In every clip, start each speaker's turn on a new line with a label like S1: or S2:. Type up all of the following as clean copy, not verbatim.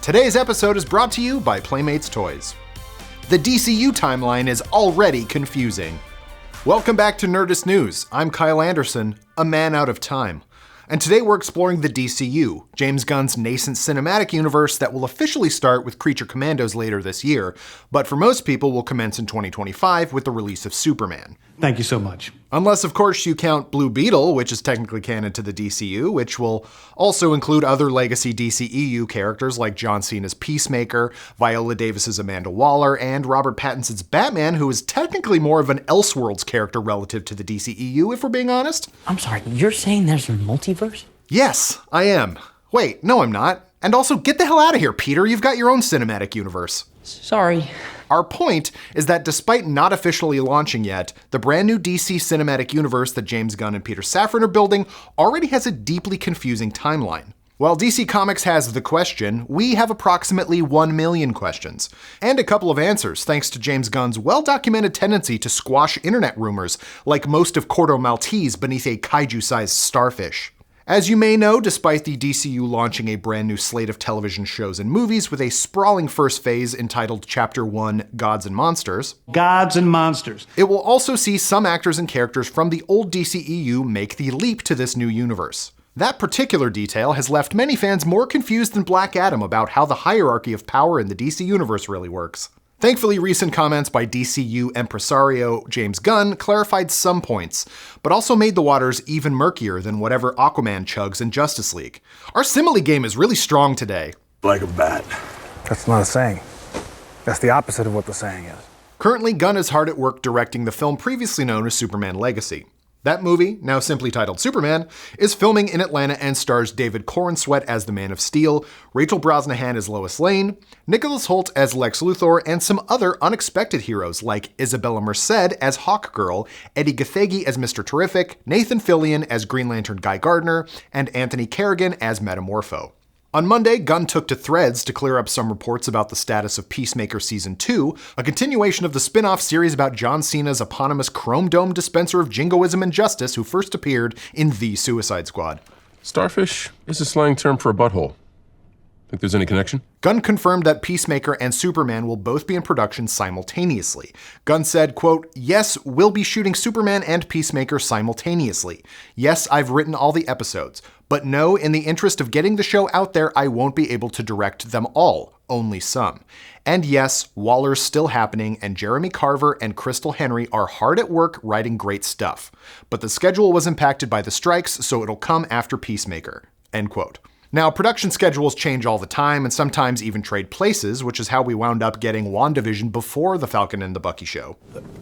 S1: Today's episode is brought to you by Playmates Toys. The DCU timeline is already confusing. Welcome back to Nerdist News. I'm Kyle Anderson, a man out of time. And today we're exploring the DCU, James Gunn's nascent cinematic universe that will officially start with Creature Commandos later this year, but for most people will commence in 2025 with the release of Superman.
S2: Thank you so much.
S1: Unless, of course, you count Blue Beetle, which is technically canon to the DCU, which will also include other legacy DCEU characters like John Cena's Peacemaker, Viola Davis's Amanda Waller, and Robert Pattinson's Batman, who is technically more of an Elseworlds character relative to the DCEU, if we're being honest.
S3: I'm sorry, you're saying there's a multiverse?
S1: Yes, I am. Wait, no I'm not. And also, get the hell out of here, Peter. You've got your own cinematic universe.
S3: Sorry.
S1: Our point is that despite not officially launching yet, the brand new DC cinematic universe that James Gunn and Peter Safran are building already has a deeply confusing timeline. While DC Comics has the question, we have approximately 1 million questions. And a couple of answers, thanks to James Gunn's well-documented tendency to squash internet rumors, like most of Corto Maltese beneath a kaiju-sized starfish. As you may know, despite the DCU launching a brand new slate of television shows and movies with a sprawling first phase entitled Chapter 1, Gods and Monsters, it will also see some actors and characters from the old DCEU make the leap to this new universe. That particular detail has left many fans more confused than Black Adam about how the hierarchy of power in the DC universe really works. Thankfully, recent comments by DCU impresario James Gunn clarified some points, but also made the waters even murkier than whatever Aquaman chugs in Justice League. Our simile game is really strong today.
S4: Like a bat.
S5: That's not a saying. That's the opposite of what the saying is.
S1: Currently, Gunn is hard at work directing the film previously known as Superman Legacy. That movie, now simply titled Superman, is filming in Atlanta and stars David Corenswet as the Man of Steel, Rachel Brosnahan as Lois Lane, Nicholas Hoult as Lex Luthor, and some other unexpected heroes like Isabella Merced as Hawkgirl, Eddie Gathegi as Mr. Terrific, Nathan Fillion as Green Lantern Guy Gardner, and Anthony Kerrigan as Metamorpho. On Monday, Gunn took to Threads to clear up some reports about the status of Peacemaker Season 2, a continuation of the spin-off series about John Cena's eponymous Chrome Dome dispenser of jingoism and justice who first appeared in The Suicide Squad.
S6: Starfish is a slang term for a butthole. Think there's any connection?
S1: Gunn confirmed that Peacemaker and Superman will both be in production simultaneously. Gunn said, quote, "Yes, we'll be shooting Superman and Peacemaker simultaneously. Yes, I've written all the episodes. But no, in the interest of getting the show out there, I won't be able to direct them all, only some. And yes, Waller's still happening, and Jeremy Carver and Crystal Henry are hard at work writing great stuff. But the schedule was impacted by the strikes, so it'll come after Peacemaker." End quote. Now, production schedules change all the time and sometimes even trade places, which is how we wound up getting WandaVision before The Falcon and the Bucky show.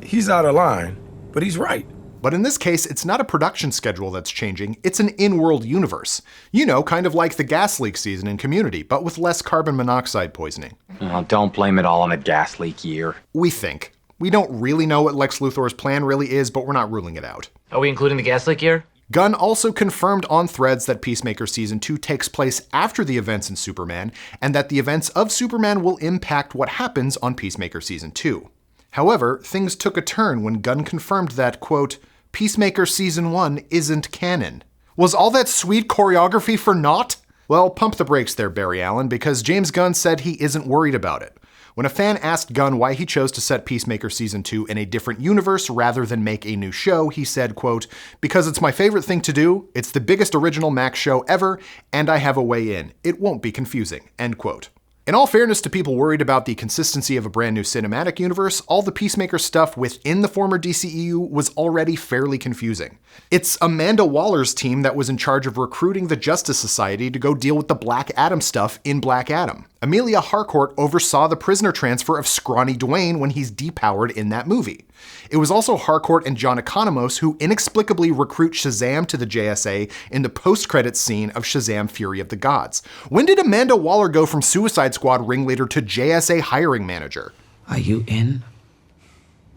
S4: He's out of line, but he's right.
S1: But in this case, it's not a production schedule that's changing, it's an in-world universe. You know, kind of like the gas leak season in Community, but with less carbon monoxide poisoning.
S3: Oh, don't blame it all on the gas leak year.
S1: We think. We don't really know what Lex Luthor's plan really is, but we're not ruling it out.
S7: Are we including the gas leak year?
S1: Gunn also confirmed on Threads that Peacemaker Season 2 takes place after the events in Superman, and that the events of Superman will impact what happens on Peacemaker Season 2. However, things took a turn when Gunn confirmed that, quote, "Peacemaker Season 1 isn't canon." Was all that sweet choreography for naught? Well, pump the brakes there, Barry Allen, because James Gunn said he isn't worried about it. When a fan asked Gunn why he chose to set Peacemaker Season 2 in a different universe rather than make a new show, he said, quote, "Because it's my favorite thing to do, it's the biggest original Max show ever, and I have a way in. It won't be confusing." End quote. In all fairness to people worried about the consistency of a brand new cinematic universe, all the Peacemaker stuff within the former DCEU was already fairly confusing. It's Amanda Waller's team that was in charge of recruiting the Justice Society to go deal with the Black Adam stuff in Black Adam. Amelia Harcourt oversaw the prisoner transfer of Scrawny Dwayne when he's depowered in that movie. It was also Harcourt and John Economos who inexplicably recruit Shazam to the JSA in the post-credits scene of Shazam: Fury of the Gods. When did Amanda Waller go from Suicide Squad ringleader to JSA hiring manager?
S3: Are you in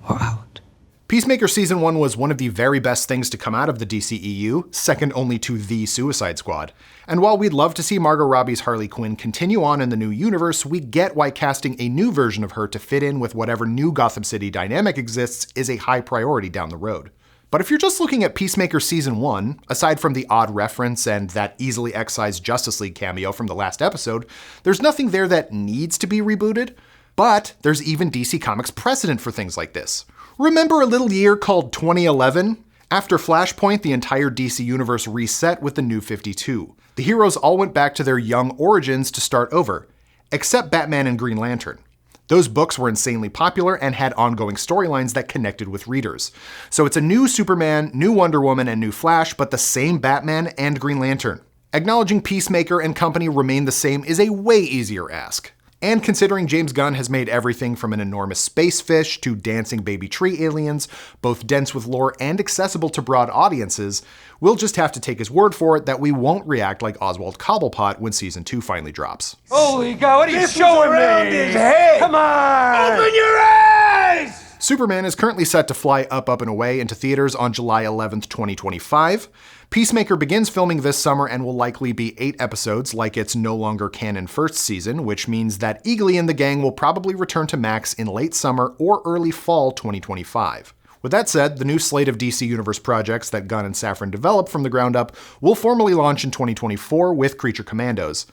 S3: or out?
S1: Peacemaker Season 1 was one of the very best things to come out of the DCEU, second only to The Suicide Squad. And while we'd love to see Margot Robbie's Harley Quinn continue on in the new universe, we get why casting a new version of her to fit in with whatever new Gotham City dynamic exists is a high priority down the road. But if you're just looking at Peacemaker Season 1, aside from the odd reference and that easily excised Justice League cameo from the last episode, there's nothing there that needs to be rebooted. But there's even DC Comics precedent for things like this. Remember a little year called 2011? After Flashpoint, the entire DC universe reset with the New 52. The heroes all went back to their young origins to start over, except Batman and Green Lantern. Those books were insanely popular and had ongoing storylines that connected with readers. So it's a new Superman, new Wonder Woman, and new Flash, but the same Batman and Green Lantern. Acknowledging Peacemaker and company remain the same is a way easier ask. And considering James Gunn has made everything from an enormous space fish to dancing baby tree aliens, both dense with lore and accessible to broad audiences, we'll just have to take his word for it that we won't react like Oswald Cobblepot when Season 2 finally drops.
S2: Holy God, what are you showing me? His head. Come on! Open your eyes!
S1: Superman is currently set to fly up and away into theaters on July 11th, 2025. Peacemaker begins filming this summer and will likely be 8 episodes like its no longer canon first season, which means that Eagly and the gang will probably return to Max in late summer or early fall 2025. With that said, the new slate of DC Universe projects that Gunn and Safran developed from the ground up will formally launch in 2024 with Creature Commandos.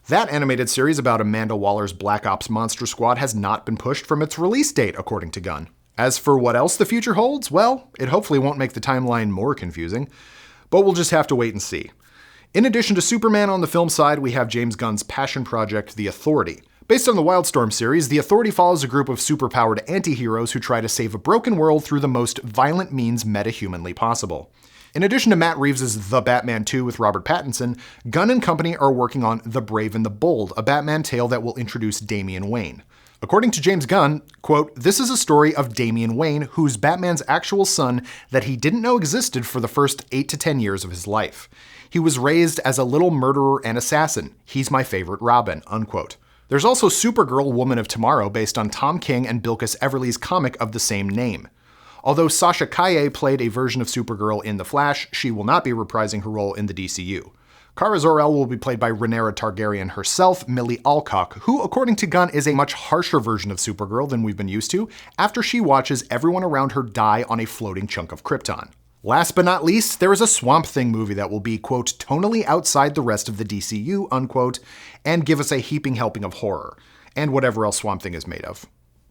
S1: That animated series about Amanda Waller's Black Ops Monster Squad has not been pushed from its release date, according to Gunn. As for what else the future holds, well, it hopefully won't make the timeline more confusing. But we'll just have to wait and see. In addition to Superman on the film side, we have James Gunn's passion project, The Authority. Based on the Wildstorm series, The Authority follows a group of superpowered anti-heroes who try to save a broken world through the most violent means meta-humanly possible. In addition to Matt Reeves' The Batman 2 with Robert Pattinson, Gunn and company are working on The Brave and the Bold, a Batman tale that will introduce Damian Wayne. According to James Gunn, quote, "This is a story of Damian Wayne, who's Batman's actual son that he didn't know existed for the first 8 to 10 years of his life. He was raised as a little murderer and assassin. He's my favorite Robin," unquote. There's also Supergirl Woman of Tomorrow based on Tom King and Bilquis Everly's comic of the same name. Although Sasha Calle played a version of Supergirl in The Flash, she will not be reprising her role in the DCU. Kara Zor-El will be played by Rhaenyra Targaryen herself, Millie Alcock, who, according to Gunn, is a much harsher version of Supergirl than we've been used to, after she watches everyone around her die on a floating chunk of Krypton. Last but not least, there is a Swamp Thing movie that will be, quote, tonally outside the rest of the DCU, unquote, and give us a heaping helping of horror, and whatever else Swamp Thing is made of.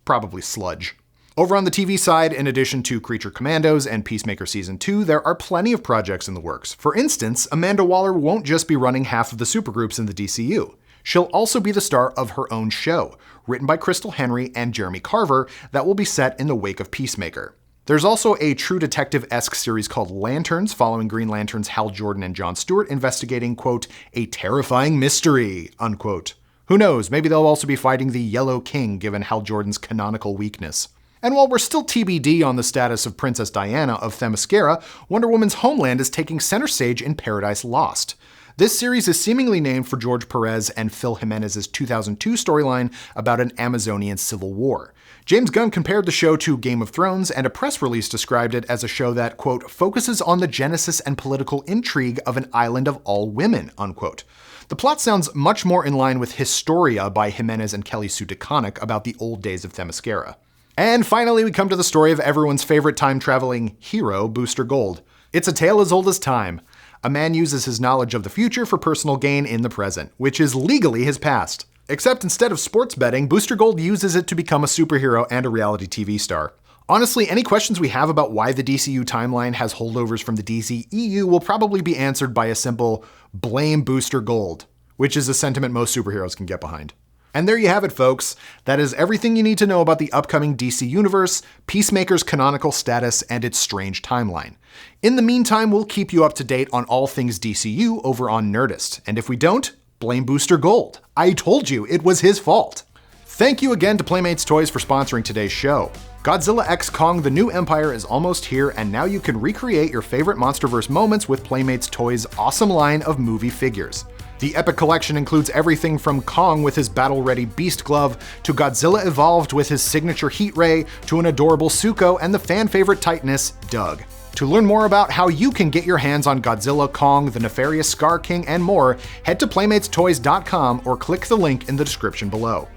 S1: Probably sludge. Over on the TV side, in addition to Creature Commandos and Peacemaker Season 2, there are plenty of projects in the works. For instance, Amanda Waller won't just be running half of the supergroups in the DCU. She'll also be the star of her own show, written by Crystal Henry and Jeremy Carver, that will be set in the wake of Peacemaker. There's also a True Detective-esque series called Lanterns, following Green Lantern's Hal Jordan and Jon Stewart, investigating, quote, a terrifying mystery, unquote. Who knows, maybe they'll also be fighting the Yellow King, given Hal Jordan's canonical weakness. And while we're still TBD on the status of Princess Diana of Themyscira, Wonder Woman's homeland is taking center stage in Paradise Lost. This series is seemingly named for George Perez and Phil Jimenez's 2002 storyline about an Amazonian civil war. James Gunn compared the show to Game of Thrones, and a press release described it as a show that, quote, focuses on the genesis and political intrigue of an island of all women, unquote. The plot sounds much more in line with Historia by Jimenez and Kelly Sue DeConnick about the old days of Themyscira. And finally, we come to the story of everyone's favorite time-traveling hero, Booster Gold. It's a tale as old as time. A man uses his knowledge of the future for personal gain in the present, which is legally his past. Except instead of sports betting, Booster Gold uses it to become a superhero and a reality TV star. Honestly, any questions we have about why the DCU timeline has holdovers from the DCEU will probably be answered by a simple blame Booster Gold, which is a sentiment most superheroes can get behind. And there you have it, folks. That is everything you need to know about the upcoming DC Universe, Peacemaker's canonical status, and its strange timeline. In the meantime, we'll keep you up to date on all things DCU over on Nerdist. And if we don't, blame Booster Gold. I told you, it was his fault. Thank you again to Playmates Toys for sponsoring today's show. Godzilla x Kong: The New Empire is almost here, and now you can recreate your favorite MonsterVerse moments with Playmates Toys' awesome line of movie figures. The Epic Collection includes everything from Kong with his battle-ready Beast Glove, to Godzilla Evolved with his signature Heat Ray, to an adorable Suko and the fan-favorite Titaness, Doug. To learn more about how you can get your hands on Godzilla, Kong, the nefarious Scar King, and more, head to PlaymatesToys.com or click the link in the description below.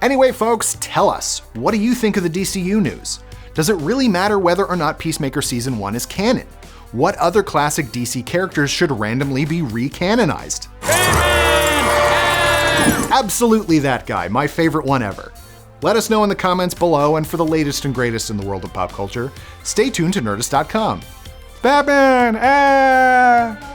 S1: Anyway, folks, tell us, what do you think of the DCU news? Does it really matter whether or not Peacemaker Season 1 is canon? What other classic DC characters should randomly be re-canonized? Absolutely that guy, my favorite one ever. Let us know in the comments below, and for the latest and greatest in the world of pop culture, stay tuned to Nerdist.com.
S5: Batman! Ah!